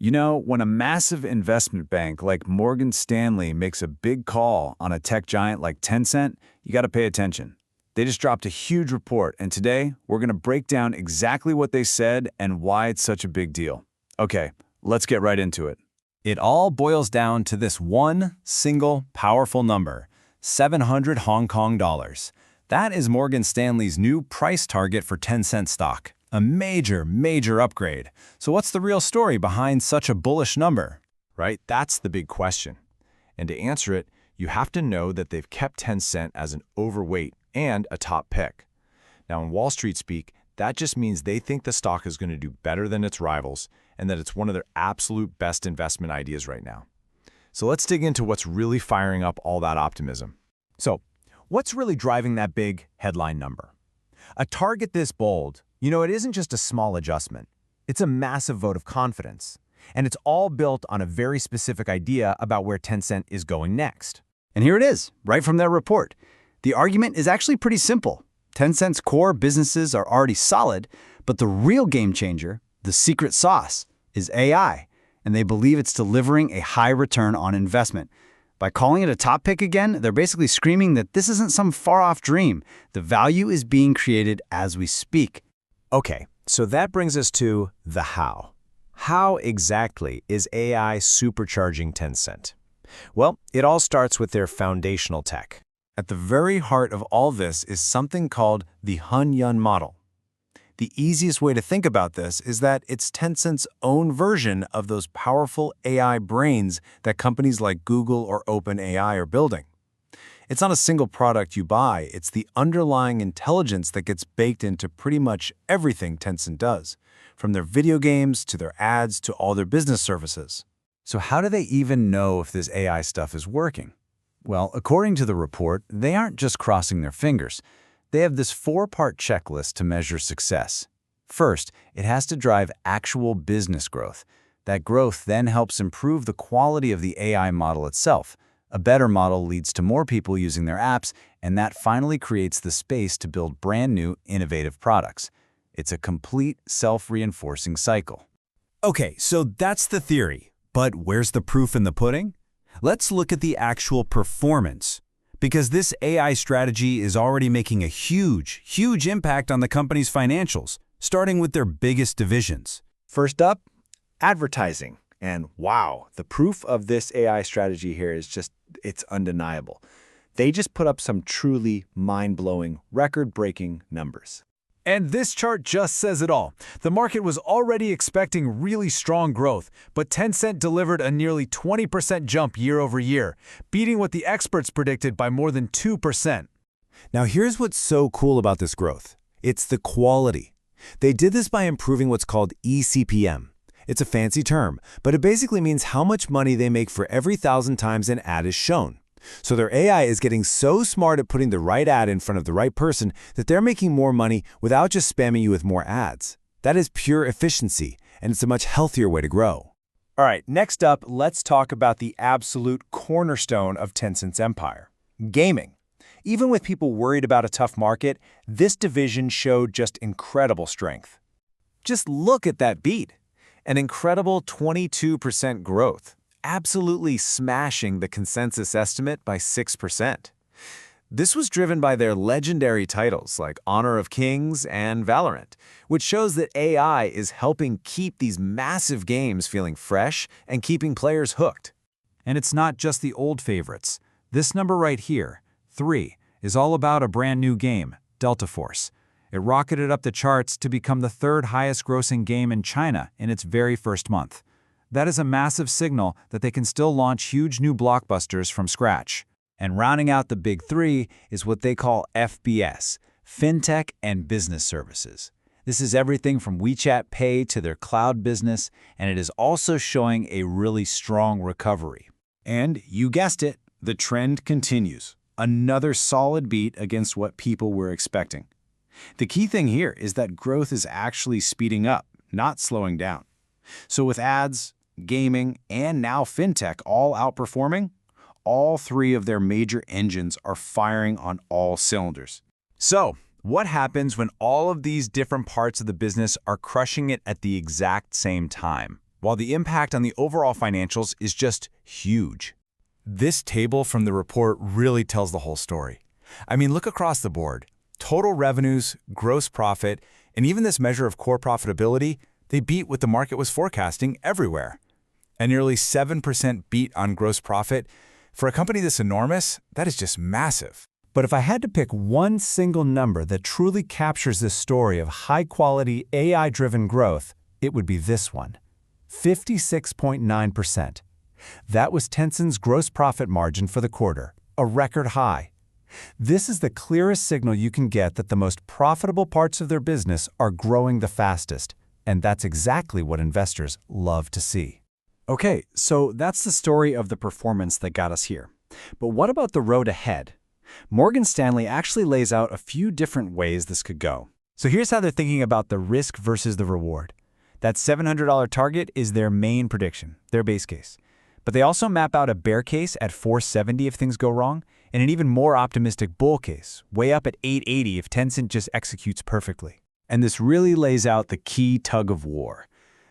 You know, when a massive investment bank like Morgan Stanley makes a big call on a tech giant like Tencent, you got to pay attention. They just dropped a huge report, and today we're going to break down exactly what they said and why it's such a big deal. Okay, let's get right into it. It all boils down to this one single powerful number, 700 Hong Kong dollars. That is Morgan Stanley's new price target for Tencent stock. A major upgrade. So what's the real story behind such a bullish number? Right? That's the big question. And to answer it, you have to know that they've kept Tencent as an overweight and a top pick. Now, in Wall Street speak, that just means they think the stock is going to do better than its rivals and that it's one of their absolute best investment ideas right now. So let's dig into what's really firing up all that optimism. So, what's really driving that big headline number? A target this bold, it isn't just a small adjustment. It's a massive vote of confidence. And it's all built on a very specific idea about where Tencent is going next. And here it is, right from their report. The argument is actually pretty simple. Tencent's core businesses are already solid, but the real game changer, the secret sauce, is AI, and they believe it's delivering a high return on investment. By calling it a top pick again, they're basically screaming that this isn't some far-off dream. The value is being created as we speak. Okay, so that brings us to the how. How exactly is AI supercharging Tencent? Well, it all starts with their foundational tech. At the very heart of all this is something called the Hunyuan model. The easiest way to think about this is that it's Tencent's own version of those powerful AI brains that companies like Google or OpenAI are building. It's not a single product you buy, it's the underlying intelligence that gets baked into pretty much everything Tencent does, from their video games to their ads to all their business services. So how do they even know if this AI stuff is working? Well, according to the report, they aren't just crossing their fingers. They have this four-part checklist to measure success. First, it has to drive actual business growth. That growth then helps improve the quality of the AI model itself. A better model leads to more people using their apps, and that finally creates the space to build brand new, innovative products. It's a complete self-reinforcing cycle. Okay, so that's the theory. But where's the proof in the pudding? Let's look at the actual performance. Because this AI strategy is already making a huge impact on the company's financials, starting with their biggest divisions. First up, advertising. And wow, the proof of this AI strategy here is it's undeniable. They just put up some truly mind-blowing, record-breaking numbers. And this chart just says it all. The market was already expecting really strong growth, but Tencent delivered a nearly 20% jump year over year, beating what the experts predicted by more than 2%. Now here's what's so cool about this growth. It's the quality. They did this by improving what's called eCPM. It's a fancy term, but it basically means how much money they make for every 1,000 times an ad is shown. So their AI is getting so smart at putting the right ad in front of the right person that they're making more money without just spamming you with more ads. That is pure efficiency, and it's a much healthier way to grow. All right, next up, let's talk about the absolute cornerstone of Tencent's empire, gaming. Even with people worried about a tough market, this division showed just incredible strength. Just look at that beat. An incredible 22% growth. Absolutely smashing the consensus estimate by 6%. This was driven by their legendary titles like Honor of Kings and Valorant, which shows that AI is helping keep these massive games feeling fresh and keeping players hooked. And it's not just the old favorites. This number right here, 3, is all about a brand new game, Delta Force. It rocketed up the charts to become the third highest grossing game in China in its very first month. That is a massive signal that they can still launch huge new blockbusters from scratch. And rounding out the big 3 is what they call FBS, FinTech and Business Services. This is everything from WeChat Pay to their cloud business, and it is also showing a really strong recovery. And you guessed it, the trend continues. Another solid beat against what people were expecting. The key thing here is that growth is actually speeding up, not slowing down. So with ads, gaming, and now fintech all outperforming, all 3 of their major engines are firing on all cylinders. So, what happens when all of these different parts of the business are crushing it at the exact same time? while the impact on the overall financials is just huge. This table from the report really tells the whole story. I mean, look across the board. Total revenues, gross profit, and even this measure of core profitability, they beat what the market was forecasting everywhere. A nearly 7% beat on gross profit. For a company this enormous, that is just massive. But if I had to pick one single number that truly captures this story of high-quality, AI-driven growth, it would be this one: 56.9%. That was Tencent's gross profit margin for the quarter, a record high. This is the clearest signal you can get that the most profitable parts of their business are growing the fastest, and that's exactly what investors love to see. Okay, so that's the story of the performance that got us here. But what about the road ahead? Morgan Stanley actually lays out a few different ways this could go. So here's how they're thinking about the risk versus the reward. That $700 target is their main prediction, their base case. But they also map out a bear case at $470 if things go wrong, and an even more optimistic bull case, way up at $880 if Tencent just executes perfectly. And this really lays out the key tug of war.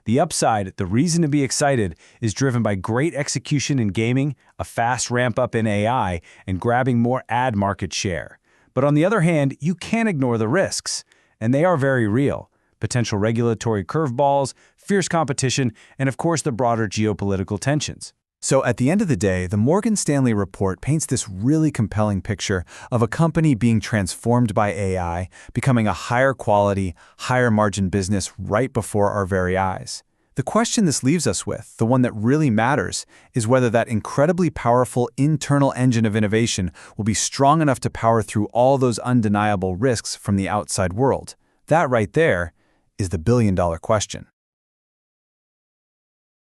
The upside, the reason to be excited, is driven by great execution in gaming, a fast ramp-up in AI, and grabbing more ad market share. But on the other hand, you can't ignore the risks, and they are very real. Potential regulatory curveballs, fierce competition, and of course the broader geopolitical tensions. So at the end of the day, the Morgan Stanley report paints this really compelling picture of a company being transformed by AI, becoming a higher quality, higher margin business right before our very eyes. The question this leaves us with, the one that really matters, is whether that incredibly powerful internal engine of innovation will be strong enough to power through all those undeniable risks from the outside world. That right there is the billion-dollar question.